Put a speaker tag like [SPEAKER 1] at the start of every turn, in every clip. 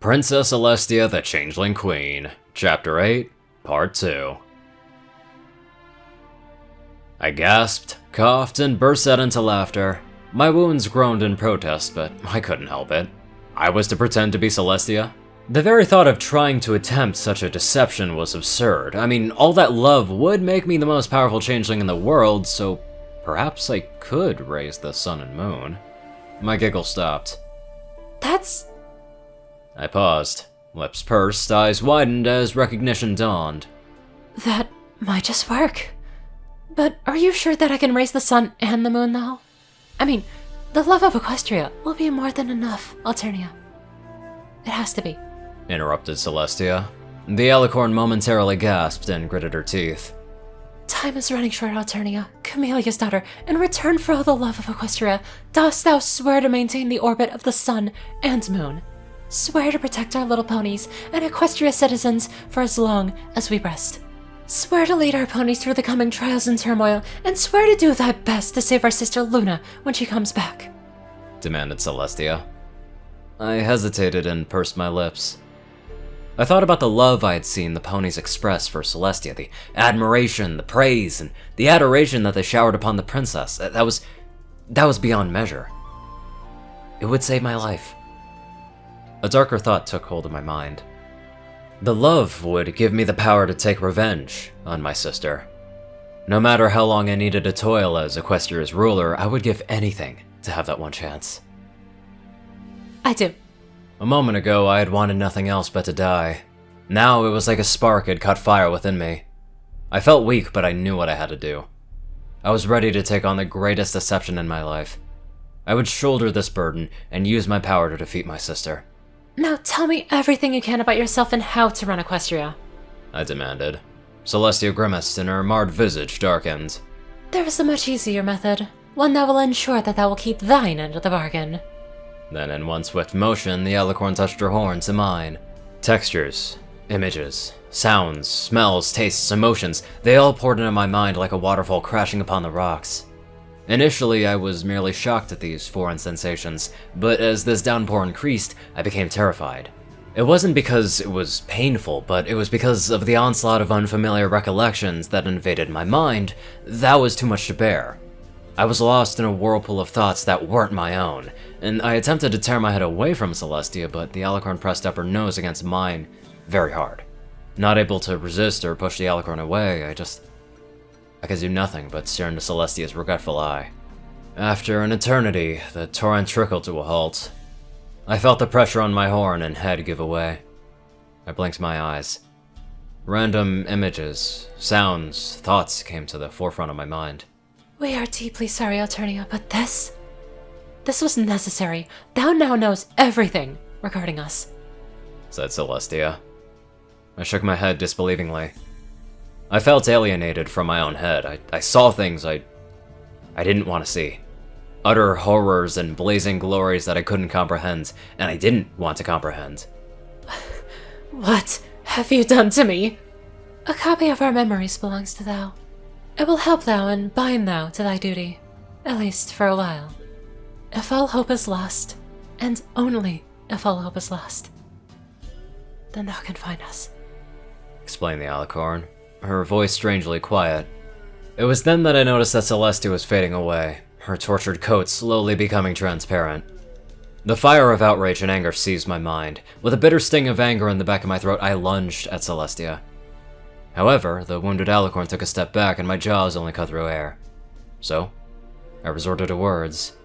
[SPEAKER 1] Princess Celestia the Changeling Queen, Chapter 8, Part 2. I gasped, coughed, and burst out into laughter. My wounds groaned in protest, but I couldn't help it. I was to pretend to be Celestia? The very thought of trying to attempt such a deception was absurd. I mean, all that love would make me the most powerful changeling in the world, so perhaps I could raise the sun and moon. My giggle stopped.
[SPEAKER 2] That's...
[SPEAKER 1] I paused. Lips pursed, eyes widened as recognition dawned.
[SPEAKER 2] That might just work. But are you sure that I can raise the sun and the moon, though? I mean, the love of Equestria will be more than enough, Alternia. It has to be.
[SPEAKER 1] Interrupted Celestia. The alicorn momentarily gasped and gritted her teeth.
[SPEAKER 2] Time is running short, Alternia, Camelia's daughter. In return for all the love of Equestria, dost thou swear to maintain the orbit of the sun and moon? Swear to protect our little ponies and Equestria citizens for as long as we rest. Swear to lead our ponies through the coming trials and turmoil, and swear to do thy best to save our sister Luna when she comes back.
[SPEAKER 1] Demanded Celestia. I hesitated and pursed my lips. I thought about the love I had seen the ponies express for Celestia, the admiration, the praise, and the adoration that they showered upon the princess. That was beyond measure. It would save my life. A darker thought took hold of my mind. The love would give me the power to take revenge on my sister. No matter how long I needed to toil as Equestria's ruler, I would give anything to have that one chance.
[SPEAKER 2] I do.
[SPEAKER 1] A moment ago, I had wanted nothing else but to die. Now it was like a spark had caught fire within me. I felt weak, but I knew what I had to do. I was ready to take on the greatest deception in my life. I would shoulder this burden and use my power to defeat my sister.
[SPEAKER 2] Now tell me everything you can about yourself and how to run Equestria,
[SPEAKER 1] I demanded. Celestia grimaced and her marred visage darkened.
[SPEAKER 2] There is a much easier method, one that will ensure that thou will keep thine end of the bargain.
[SPEAKER 1] Then in one swift motion, the alicorn touched her horn to mine. Textures, images, sounds, smells, tastes, emotions, they all poured into my mind like a waterfall crashing upon the rocks. Initially, I was merely shocked at these foreign sensations, but as this downpour increased, I became terrified. It wasn't because it was painful, but it was because of the onslaught of unfamiliar recollections that invaded my mind. That was too much to bear. I was lost in a whirlpool of thoughts that weren't my own, and I attempted to tear my head away from Celestia, but the alicorn pressed up her nose against mine very hard. Not able to resist or push the alicorn away, I could do nothing but stare into Celestia's regretful eye. After an eternity, the torrent trickled to a halt. I felt the pressure on my horn and head give away. I blinked my eyes. Random images, sounds, thoughts came to the forefront of my mind.
[SPEAKER 2] We are deeply sorry, Alternia, but this was necessary. Thou now knows everything regarding us,
[SPEAKER 1] said Celestia. I shook my head disbelievingly. I felt alienated from my own head. I saw things I didn't want to see. Utter horrors and blazing glories that I couldn't comprehend, and I didn't want to comprehend.
[SPEAKER 2] What have you done to me? A copy of our memories belongs to thou. It will help thou and bind thou to thy duty, at least for a while. If all hope is lost, and only if all hope is lost, then thou can find us,
[SPEAKER 1] explained the alicorn, her voice strangely quiet. It was then that I noticed that Celestia was fading away, her tortured coat slowly becoming transparent. The fire of outrage and anger seized my mind. With a bitter sting of anger in the back of my throat, I lunged at Celestia. However, the wounded alicorn took a step back and my jaws only cut through air. So, I resorted to words.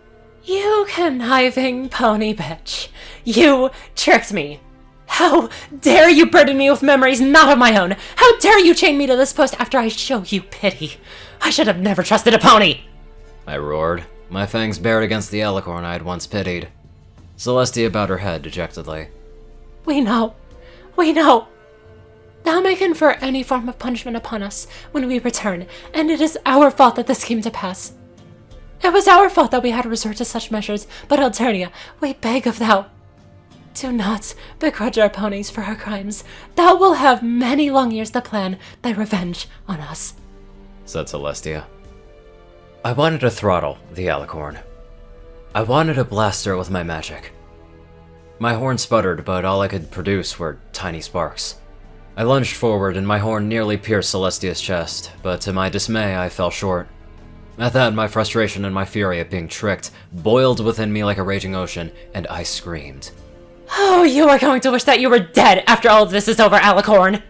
[SPEAKER 2] You conniving pony bitch. You tricked me. How dare you burden me with memories not of my own? How dare you chain me to this post after I show you pity? I should have never trusted a pony!
[SPEAKER 1] I roared, my fangs bared against the alicorn I had once pitied. Celestia bowed her head dejectedly.
[SPEAKER 2] We know. Thou may confer any form of punishment upon us when we return, and it is our fault that this came to pass. It was our fault that we had to resort to such measures, but Alternia, we beg of thou, do not begrudge our ponies for our crimes. Thou will have many long years to plan thy revenge on us,
[SPEAKER 1] said Celestia. I wanted to throttle the alicorn. I wanted to blast her with my magic. My horn sputtered, but all I could produce were tiny sparks. I lunged forward and my horn nearly pierced Celestia's chest, but to my dismay I fell short. At that, my frustration and my fury at being tricked boiled within me like a raging ocean, and I screamed.
[SPEAKER 2] Oh, you are going to wish that you were dead after all of this is over, Alicorn!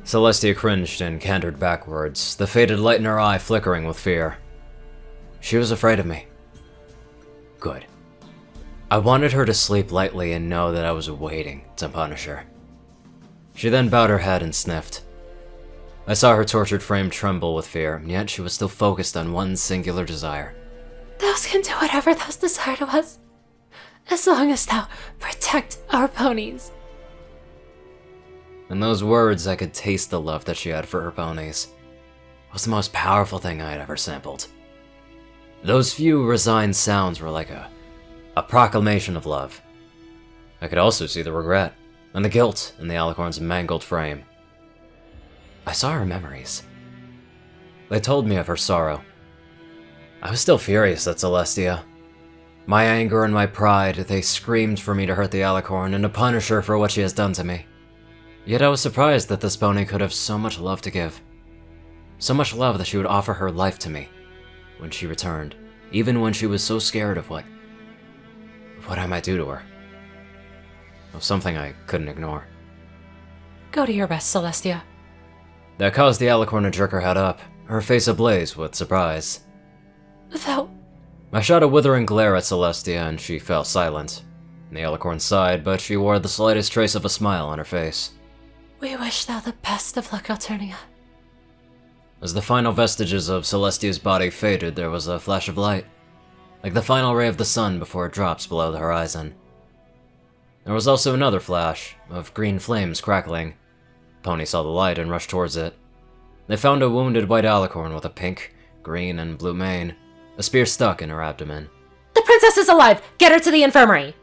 [SPEAKER 1] Celestia cringed and cantered backwards, the faded light in her eye flickering with fear. She was afraid of me. Good. I wanted her to sleep lightly and know that I was waiting to punish her. She then bowed her head and sniffed. I saw her tortured frame tremble with fear, yet she was still focused on one singular desire.
[SPEAKER 2] Thou can do whatever thou desire to us, as long as thou protect our ponies.
[SPEAKER 1] In those words, I could taste the love that she had for her ponies. It was the most powerful thing I had ever sampled. Those few resigned sounds were like a proclamation of love. I could also see the regret and the guilt in the Alicorn's mangled frame. I saw her memories. They told me of her sorrow. I was still furious at Celestia. My anger and my pride, they screamed for me to hurt the Alicorn and to punish her for what she has done to me. Yet I was surprised that this pony could have so much love to give. So much love that she would offer her life to me when she returned, even when she was so scared of what I might do to her. Of something I couldn't ignore.
[SPEAKER 2] Go to your rest, Celestia.
[SPEAKER 1] That caused the Alicorn to jerk her head up, her face ablaze with surprise.
[SPEAKER 2] Thou...
[SPEAKER 1] I shot a withering glare at Celestia and she fell silent. The Alicorn sighed, but she wore the slightest trace of a smile on her face.
[SPEAKER 2] We wish thou the best of luck, Alternia.
[SPEAKER 1] As the final vestiges of Celestia's body faded, there was a flash of light, like the final ray of the sun before it drops below the horizon. There was also another flash, of green flames crackling. Pony saw the light and rushed towards it. They found a wounded white Alicorn with a pink, green, and blue mane, a spear stuck in her abdomen.
[SPEAKER 2] The princess is alive! Get her to the infirmary!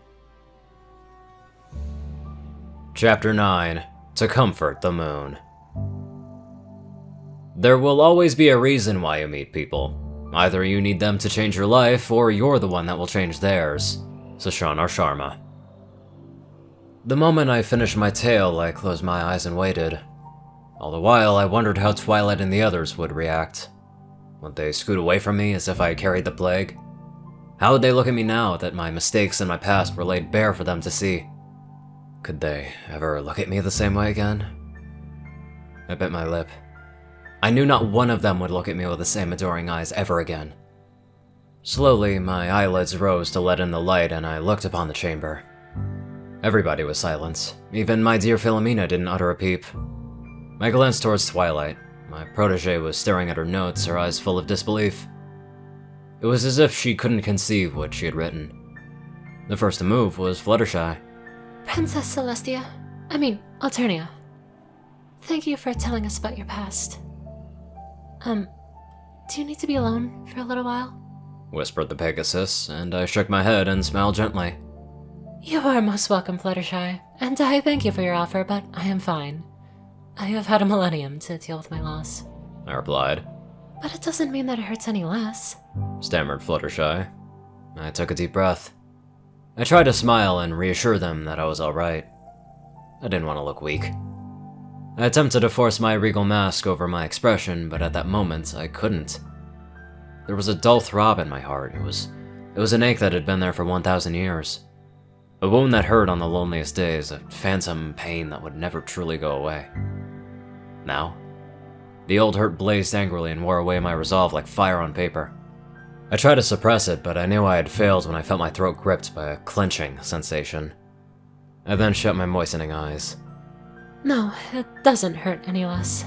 [SPEAKER 1] Chapter 9. To Comfort the Moon. There will always be a reason why you meet people. Either you need them to change your life, or you're the one that will change theirs. Sashanar Sharma. The moment I finished my tale, I closed my eyes and waited. All the while, I wondered how Twilight and the others would react. Would they scoot away from me as if I carried the plague? How would they look at me now that my mistakes in my past were laid bare for them to see? Could they ever look at me the same way again? I bit my lip. I knew not one of them would look at me with the same adoring eyes ever again. Slowly, my eyelids rose to let in the light and I looked upon the chamber. Everybody was silent. Even my dear Philomena didn't utter a peep. I glanced towards Twilight. My protege was staring at her notes, her eyes full of disbelief. It was as if she couldn't conceive what she had written. The first to move was Fluttershy.
[SPEAKER 2] Princess Celestia. Alternia. Thank you for telling us about your past. Do you need to be alone for a little while?
[SPEAKER 1] Whispered the Pegasus, and I shook my head and smiled gently.
[SPEAKER 2] You are most welcome, Fluttershy, and I thank you for your offer, but I am fine. I have had a millennium to deal with my loss.
[SPEAKER 1] I replied.
[SPEAKER 2] But it doesn't mean that it hurts any less.
[SPEAKER 1] Stammered Fluttershy. I took a deep breath. I tried to smile and reassure them that I was alright. I didn't want to look weak. I attempted to force my regal mask over my expression, but at that moment, I couldn't. There was a dull throb in my heart. It was an ache that had been there for 1,000 years. A wound that hurt on the loneliest days, a phantom pain that would never truly go away. Now, the old hurt blazed angrily and wore away my resolve like fire on paper. I tried to suppress it, but I knew I had failed when I felt my throat gripped by a clenching sensation. I then shut my moistening eyes.
[SPEAKER 2] No, it doesn't hurt any less.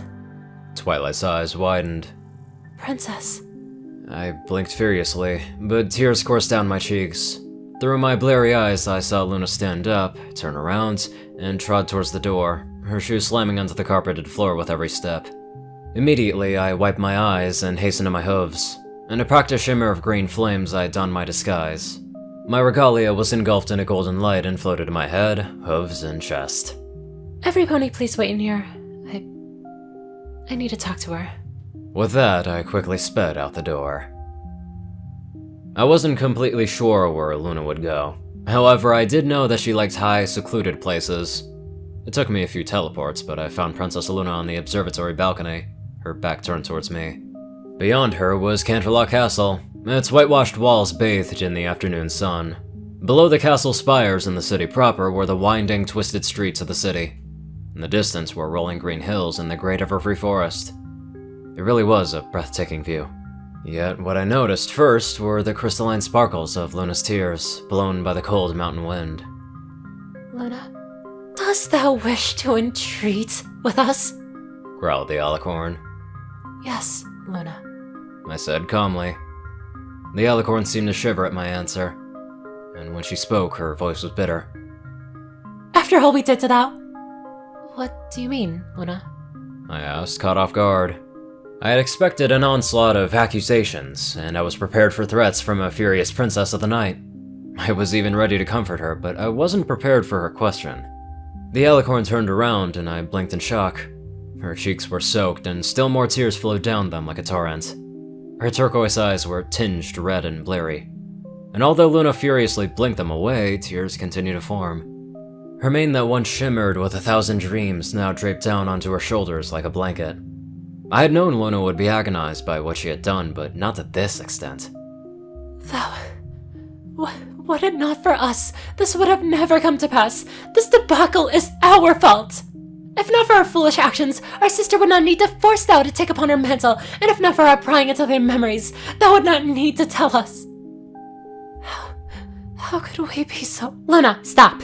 [SPEAKER 1] Twilight's eyes widened.
[SPEAKER 2] Princess.
[SPEAKER 1] I blinked furiously, but tears coursed down my cheeks. Through my blurry eyes, I saw Luna stand up, turn around, and trod towards the door, her shoes slamming onto the carpeted floor with every step. Immediately, I wiped my eyes and hastened to my hooves. In a practiced shimmer of green flames, I donned my disguise. My regalia was engulfed in a golden light and floated to my head, hooves, and chest.
[SPEAKER 2] Every pony, please wait in here. I need to talk to her.
[SPEAKER 1] With that, I quickly sped out the door. I wasn't completely sure where Luna would go. However, I did know that she liked high, secluded places. It took me a few teleports, but I found Princess Luna on the observatory balcony, her back turned towards me. Beyond her was Canterlot Castle, its whitewashed walls bathed in the afternoon sun. Below the castle spires in the city proper were the winding, twisted streets of the city. In the distance were rolling green hills and the great everfree forest. It really was a breathtaking view. Yet what I noticed first were the crystalline sparkles of Luna's tears, blown by the cold mountain wind.
[SPEAKER 2] Luna, dost thou wish to entreat with us?
[SPEAKER 1] Growled the alicorn.
[SPEAKER 2] Yes, Luna,
[SPEAKER 1] I said calmly. The alicorn seemed to shiver at my answer, and when she spoke, her voice was bitter.
[SPEAKER 2] After all we did to thou? What do you mean, Luna?
[SPEAKER 1] I asked, caught off guard. I had expected an onslaught of accusations, and I was prepared for threats from a furious princess of the night. I was even ready to comfort her, but I wasn't prepared for her question. The alicorn turned around, and I blinked in shock. Her cheeks were soaked, and still more tears flowed down them like a torrent. Her turquoise eyes were tinged red and bleary. And although Luna furiously blinked them away, tears continued to form. Her mane that once shimmered with 1,000 dreams now draped down onto her shoulders like a blanket. I had known Luna would be agonized by what she had done, but not to this extent.
[SPEAKER 2] Thou... Were it not for us, this would have never come to pass. This debacle is our fault. If not for our foolish actions, our sister would not need to force thou to take upon her mantle, and if not for our prying into their memories, thou would not need to tell us. How could we be so... Luna, stop!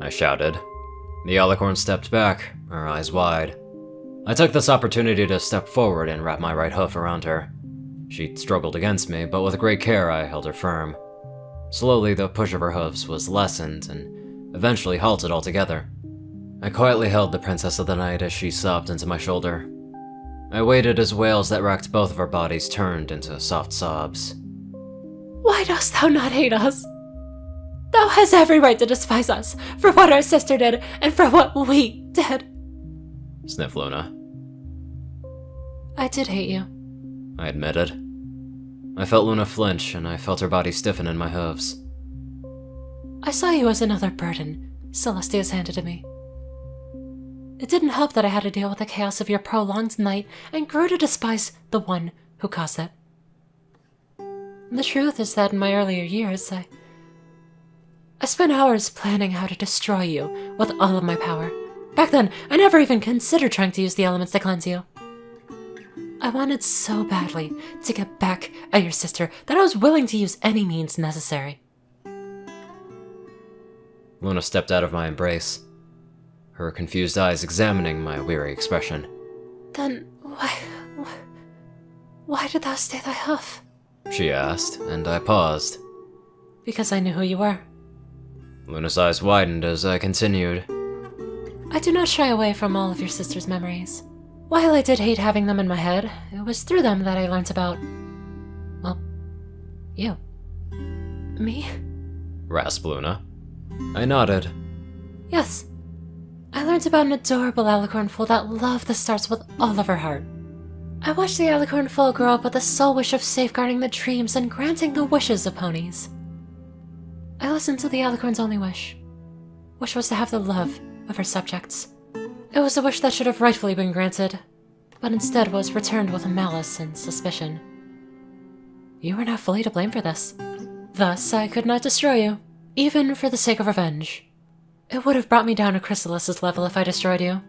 [SPEAKER 1] I shouted. The alicorn stepped back, her eyes wide. I took this opportunity to step forward and wrap my right hoof around her. She struggled against me, but with great care I held her firm. Slowly, the push of her hoofs was lessened and eventually halted altogether. I quietly held the Princess of the Night as she sobbed into my shoulder. I waited as wails that racked both of our bodies turned into soft sobs.
[SPEAKER 2] Why dost thou not hate us? Thou hast every right to despise us for what our sister did and for what we did.
[SPEAKER 1] Sniffed Luna.
[SPEAKER 2] I did hate you,
[SPEAKER 1] I admitted. I felt Luna flinch, and I felt her body stiffen in my hooves.
[SPEAKER 2] I saw you as another burden Celestia's handed to me. It didn't help that I had to deal with the chaos of your prolonged night and grew to despise the one who caused it. The truth is that in my earlier years, I spent hours planning how to destroy you with all of my power. Back then, I never even considered trying to use the elements to cleanse you. I wanted so badly to get back at your sister that I was willing to use any means necessary.
[SPEAKER 1] Luna stepped out of my embrace, her confused eyes examining my weary expression.
[SPEAKER 2] Then why did thou stay thy hoof?
[SPEAKER 1] She asked, and I paused.
[SPEAKER 2] Because I knew who you were.
[SPEAKER 1] Luna's eyes widened as I continued.
[SPEAKER 2] I do not shy away from all of your sister's memories. While I did hate having them in my head, it was through them that I learned about... well, you. Me?
[SPEAKER 1] Rasped Luna. I nodded.
[SPEAKER 2] Yes. I learned about an adorable alicorn foal that loved the stars with all of her heart. I watched the alicorn foal grow up with the sole wish of safeguarding the dreams and granting the wishes of ponies. I listened to the alicorn's only wish, which was to have the love of her subjects. It was a wish that should have rightfully been granted, but instead was returned with malice and suspicion. You were not fully to blame for this. Thus, I could not destroy you, even for the sake of revenge. It would have brought me down to Chrysalis's level if I destroyed you.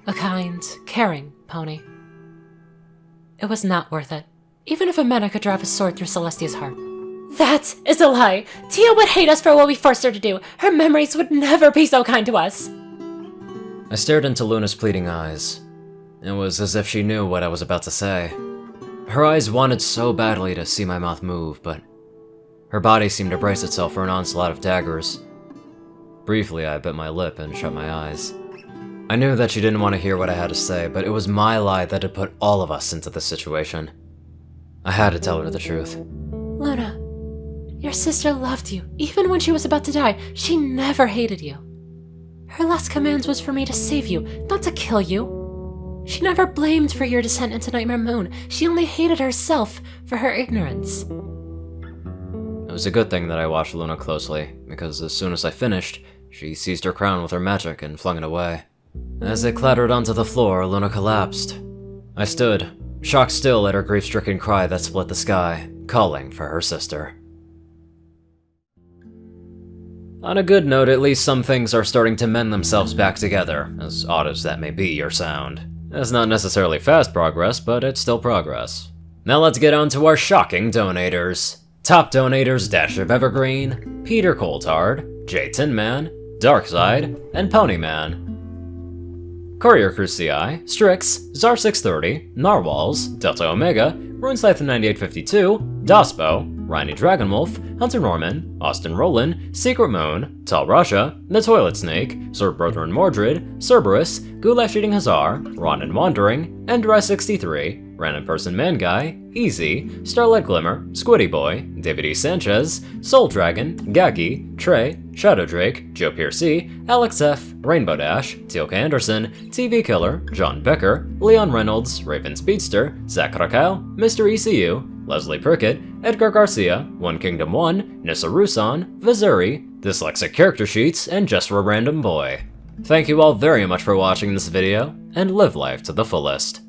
[SPEAKER 2] A kind, caring pony. It was not worth it, even if it meant I could drive a sword through Celestia's heart. That is a lie! Tia would hate us for what we forced her to do. Her memories would never be so kind to us.
[SPEAKER 1] I stared into Luna's pleading eyes. It was as if she knew what I was about to say. Her eyes wanted so badly to see my mouth move, but her body seemed to brace itself for an onslaught of daggers. Briefly, I bit my lip and shut my eyes. I knew that she didn't want to hear what I had to say, but it was my lie that had put all of us into this situation. I had to tell her the truth.
[SPEAKER 2] Luna, your sister loved you. Even when she was about to die, she never hated you. Her last command was for me to save you, not to kill you. She never blamed for your descent into Nightmare Moon. She only hated herself for her ignorance.
[SPEAKER 1] was a good thing that I watched Luna closely, because as soon as I finished, she seized her crown with her magic and flung it away. As it clattered onto the floor, Luna collapsed. I stood, shocked still at her grief-stricken cry that split the sky, calling for her sister. On a good note, at least some things are starting to mend themselves back together, as odd as that may be your sound. It's not necessarily fast progress, but it's still progress. Now let's get on to our shocking donators. Top donators: Dash of Evergreen, Peter Coulthard, J Tinman, Darkside, and Ponyman. Courier Crucii, Strix, Zar630, Narwhals, Delta Omega, RuneScythe9852, Dospo, Rhiny Dragonwolf, Hunter Norman, Austin Roland, Secret Moon, Tal Rasha, The Toilet Snake, Sir Brethren Mordred, Cerberus, Goulash Eating Hazar, Ronin Wandering, Endry63, Random Person Man Guy, Easy, Starlight Glimmer, Squiddy Boy, David E. Sanchez, Soul Dragon, Gaggy, Trey, Shadow Drake, Joe Piercy, Alex F., Rainbow Dash, Teal'ca Anderson, TV Killer, John Becker, Leon Reynolds, Raven Speedster, Zach Raquel, Mr. ECU, Leslie Prickett, Edgar Garcia, One Kingdom 1, Nissa Rusan, Vizuri, Dyslexic Character Sheets, and Just for a Random Boy. Thank you all very much for watching this video, and live life to the fullest.